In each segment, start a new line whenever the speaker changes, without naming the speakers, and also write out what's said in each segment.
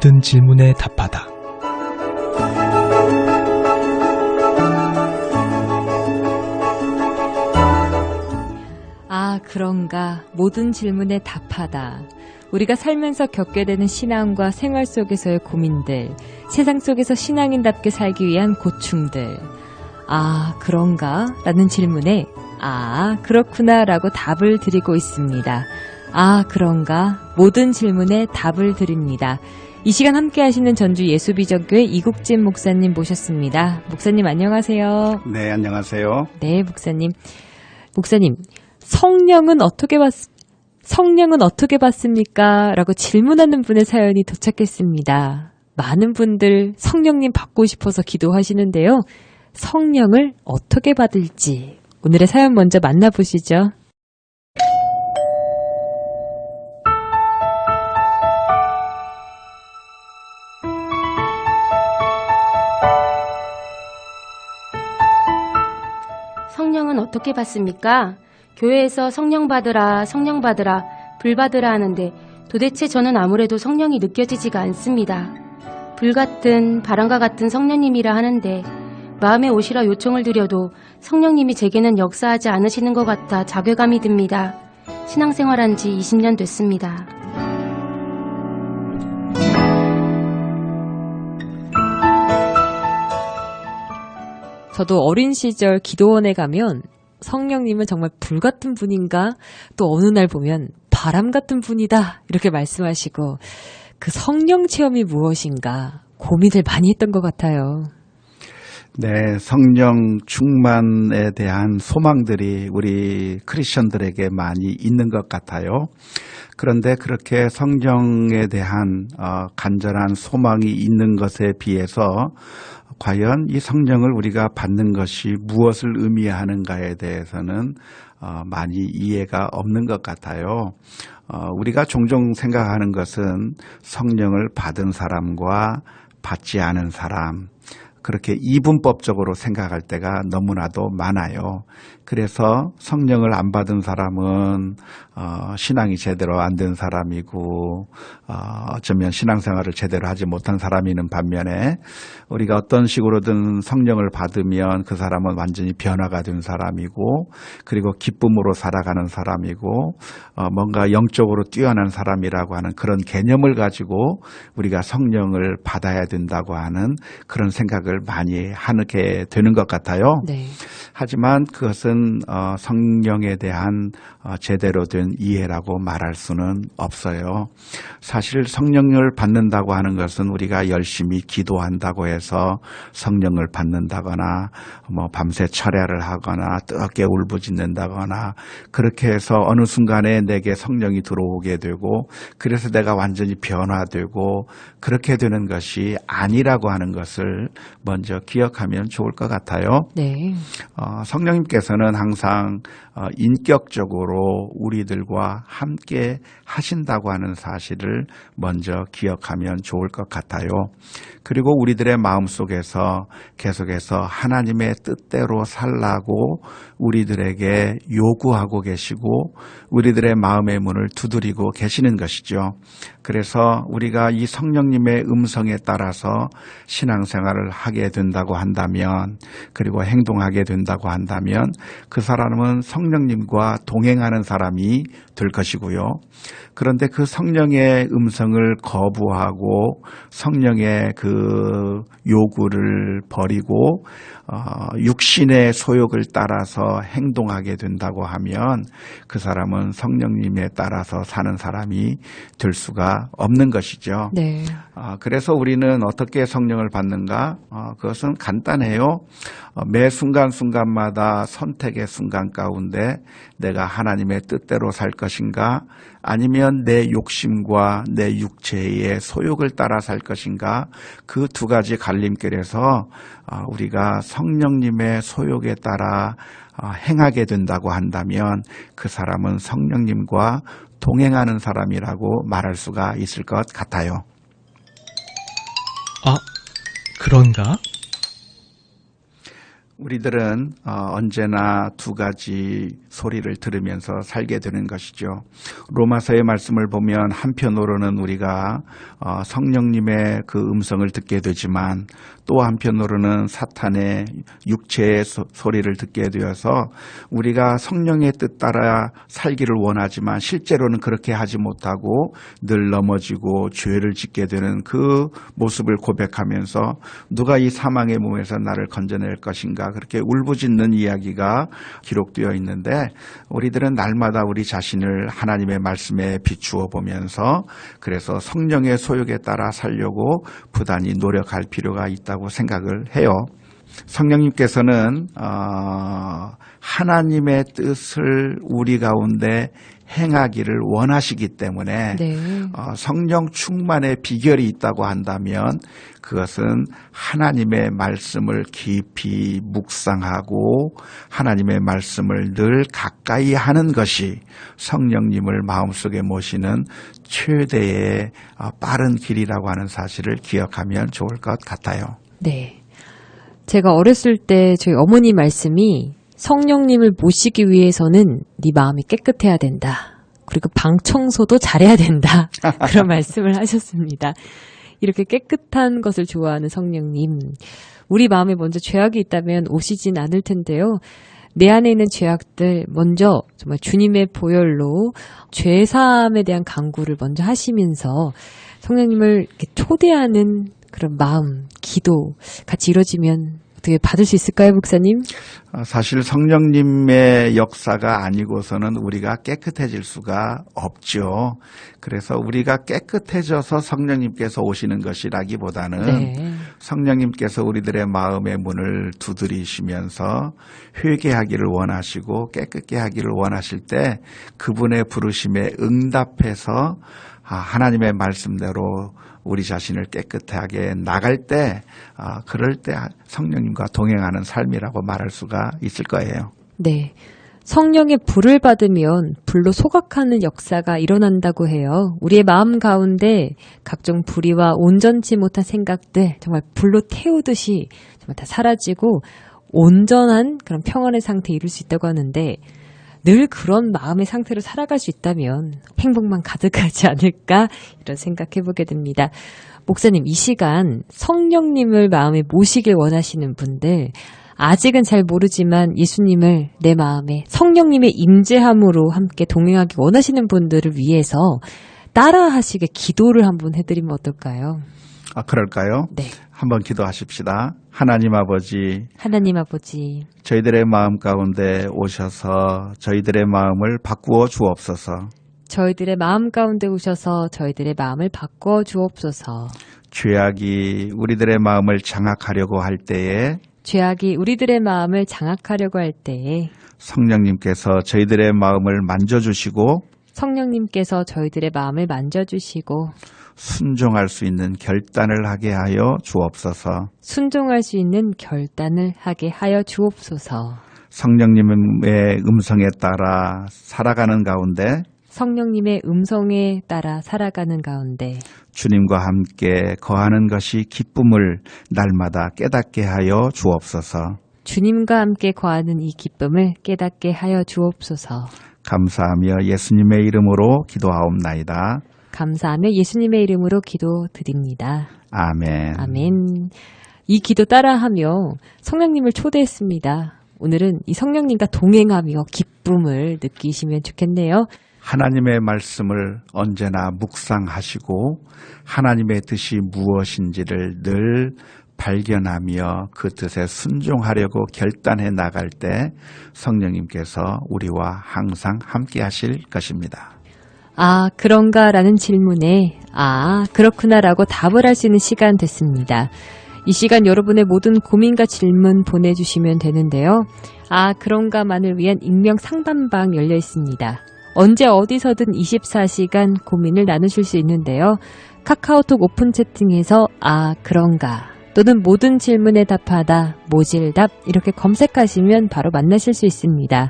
모든 질문에 답하다.
아, 그런가. 모든 질문에 답하다. 우리가 살면서 겪게 되는 신앙과 생활 속에서의 고민들, 세상 속에서 신앙인답게 살기 위한 고충들. 아, 그런가? 라는 질문에 아, 그렇구나 라고 답을 드리고 있습니다. 아, 그런가? 모든 질문에 답을 드립니다. 이 시간 함께 하시는 전주 예수비전교회 이국진 목사님 모셨습니다. 목사님 안녕하세요.
네, 안녕하세요.
네, 목사님. 목사님, 성령은 어떻게 받습니까? 라고 질문하는 분의 사연이 도착했습니다. 많은 분들 성령님 받고 싶어서 기도하시는데요. 성령을 어떻게 받을지 오늘의 사연 먼저 만나보시죠.
성령은 어떻게 받습니까? 교회에서 성령 받으라, 성령 받으라, 불 받으라 하는데 도대체 저는 아무래도 성령이 느껴지지가 않습니다. 불같은 바람과 같은 성령님이라 하는데 마음에 오시라 요청을 드려도 성령님이 제게는 역사하지 않으시는 것 같아 자괴감이 듭니다. 신앙생활한 지 20년 됐습니다.
저도 어린 시절 기도원에 가면 성령님은 정말 불 같은 분인가? 또 어느 날 보면 바람 같은 분이다 이렇게 말씀하시고 그 성령 체험이 무엇인가 고민을 많이 했던 것 같아요.
네, 성령 충만에 대한 소망들이 우리 크리스천들에게 많이 있는 것 같아요. 그런데 그렇게 성령에 대한 간절한 소망이 있는 것에 비해서 과연 이 성령을 우리가 받는 것이 무엇을 의미하는가에 대해서는 많이 이해가 없는 것 같아요. 우리가 종종 생각하는 것은 성령을 받은 사람과 받지 않은 사람, 그렇게 이분법적으로 생각할 때가 너무나도 많아요. 그래서 성령을 안 받은 사람은 신앙이 제대로 안 된 사람이고 어쩌면 신앙생활을 제대로 하지 못한 사람이는 반면에 우리가 어떤 식으로든 성령을 받으면 그 사람은 완전히 변화가 된 사람이고 그리고 기쁨으로 살아가는 사람이고 뭔가 영적으로 뛰어난 사람이라고 하는 그런 개념을 가지고 우리가 성령을 받아야 된다고 하는 그런 생각을 많이 하게 되는 것 같아요.
네.
하지만 그것은 성령에 대한 제대로 된 이해라고 말할 수는 없어요. 사실 성령을 받는다고 하는 것은 우리가 열심히 기도한다고 해서 성령을 받는다거나 뭐 밤새 철야를 하거나 뜨겁게 울부짖는다거나 그렇게 해서 어느 순간에 내게 성령이 들어오게 되고 그래서 내가 완전히 변화되고 그렇게 되는 것이 아니라고 하는 것을 먼저 기억하면 좋을 것 같아요.
네.
성령님께서는 항상 인격적으로 우리들과 함께 하신다고 하는 사실을 먼저 기억하면 좋을 것 같아요. 그리고 우리들의 마음속에서 계속해서 하나님의 뜻대로 살라고 우리들에게 요구하고 계시고 우리들의 마음의 문을 두드리고 계시는 것이죠. 그래서 우리가 이 성령님의 음성에 따라서 신앙생활을 하게 된다고 한다면 그리고 행동하게 된다고 한다면 그 사람은 성령님과 동행하는 사람이 될 것이고요. 그런데 그 성령의 음성을 거부하고 성령의 그 요구를 버리고 육신의 소욕을 따라서 행동하게 된다고 하면 그 사람은 성령님에 따라서 사는 사람이 될 수가 없는 것이죠.
네.
그래서 우리는 어떻게 성령을 받는가? 그것은 간단해요. 매 순간순간마다 선택의 순간 가운데 내가 하나님의 뜻대로 살 것인가 아니면 내 욕심과 내 육체의 소욕을 따라 살 것인가 그 두 가지 갈림길에서 우리가 성령님의 소욕에 따라 행하게 된다고 한다면 그 사람은 성령님과 동행하는 사람이라고 말할 수가 있을 것 같아요.
아, 그런가?
우리들은 언제나 두 가지 소리를 들으면서 살게 되는 것이죠. 로마서의 말씀을 보면 한편으로는 우리가 성령님의 그 음성을 듣게 되지만 또 한편으로는 사탄의 육체의 소리를 듣게 되어서 우리가 성령의 뜻 따라 살기를 원하지만 실제로는 그렇게 하지 못하고 늘 넘어지고 죄를 짓게 되는 그 모습을 고백하면서 누가 이 사망의 몸에서 나를 건져낼 것인가 그렇게 울부짖는 이야기가 기록되어 있는데 우리들은 날마다 우리 자신을 하나님의 말씀에 비추어 보면서 그래서 성령의 소욕에 따라 살려고 부단히 노력할 필요가 있다고 생각을 해요. 성령님께서는 하나님의 뜻을 우리 가운데 행하기를 원하시기 때문에
네.
성령 충만의 비결이 있다고 한다면 그것은 하나님의 말씀을 깊이 묵상하고 하나님의 말씀을 늘 가까이 하는 것이 성령님을 마음속에 모시는 최대의 빠른 길이라고 하는 사실을 기억하면 좋을 것 같아요.
네. 제가 어렸을 때 저희 어머니 말씀이 성령님을 모시기 위해서는 네 마음이 깨끗해야 된다. 그리고 방 청소도 잘해야 된다. 그런 말씀을 하셨습니다. 이렇게 깨끗한 것을 좋아하는 성령님. 우리 마음에 먼저 죄악이 있다면 오시진 않을 텐데요. 내 안에 있는 죄악들 먼저 정말 주님의 보혈로 죄사함에 대한 간구를 먼저 하시면서 성령님을 이렇게 초대하는 그런 마음, 기도 같이 이루어지면 어떻게 받을 수 있을까요, 목사님?
사실 성령님의 역사가 아니고서는 우리가 깨끗해질 수가 없죠. 그래서 우리가 깨끗해져서 성령님께서 오시는 것이라기보다는
네.
성령님께서 우리들의 마음의 문을 두드리시면서 회개하기를 원하시고 깨끗게 하기를 원하실 때 그분의 부르심에 응답해서 하나님의 말씀대로 우리 자신을 깨끗하게 나갈 때 그럴 때 성령님과 동행하는 삶이라고 말할 수가 있을 거예요.
네. 성령의 불을 받으면 불로 소각하는 역사가 일어난다고 해요. 우리의 마음 가운데 각종 불의와 온전치 못한 생각들 정말 불로 태우듯이 정말 다 사라지고 온전한 그런 평안의 상태에 이룰 수 있다고 하는데 늘 그런 마음의 상태로 살아갈 수 있다면 행복만 가득하지 않을까 이런 생각해보게 됩니다. 목사님, 이 시간 성령님을 마음에 모시길 원하시는 분들 아직은 잘 모르지만 예수님을 내 마음에 성령님의 임재함으로 함께 동행하기 원하시는 분들을 위해서 따라하시게 기도를 한번 해드리면 어떨까요?
그럴까요?
네.
한번 기도하십시다. 하나님 아버지, 저희들의 마음 가운데 오셔서 저희들의 마음을 바꾸어 주옵소서.
저희들의 마음 가운데 오셔서 저희들의 마음을 바꿔 주옵소서.
죄악이 우리들의 마음을 장악하려고 할 때에 성령님께서 저희들의 마음을 만져주시고 순종할 수 있는 결단을 하게 하여 주옵소서. 성령님의 음성에 따라 살아가는 가운데 주님과 함께 거하는 것이 기쁨을 날마다 깨닫게 하여 주옵소서. 감사하며 예수님의 이름으로 기도하옵나이다.
기도드립니다.
아멘.
아멘. 이 기도 따라하며 성령님을 초대했습니다. 오늘은 이 성령님과 동행하며 기쁨을 느끼시면 좋겠네요.
하나님의 말씀을 언제나 묵상하시고 하나님의 뜻이 무엇인지를 늘 발견하며 그 뜻에 순종하려고 결단해 나갈 때 성령님께서 우리와 항상 함께 하실 것입니다.
그런가? 라는 질문에 그렇구나 라고 답을 할 수 있는 시간 됐습니다. 이 시간 여러분의 모든 고민과 질문 보내주시면 되는데요. 그런가만을 위한 익명 상담방 열려 있습니다. 언제 어디서든 24시간 고민을 나누실 수 있는데요. 카카오톡 오픈 채팅에서 그런가 또는 모든 질문에 답하다, 모질답 이렇게 검색하시면 바로 만나실 수 있습니다.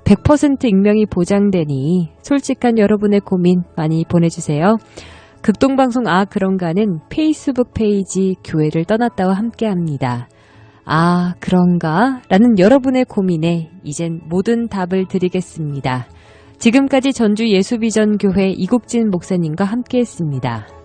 100% 익명이 보장되니 솔직한 여러분의 고민 많이 보내주세요. 극동방송 그런가는 페이스북 페이지 교회를 떠났다와 함께합니다. 아, 그런가? 라는 여러분의 고민에 이젠 모든 답을 드리겠습니다. 지금까지 전주 예수비전교회 이국진 목사님과 함께했습니다.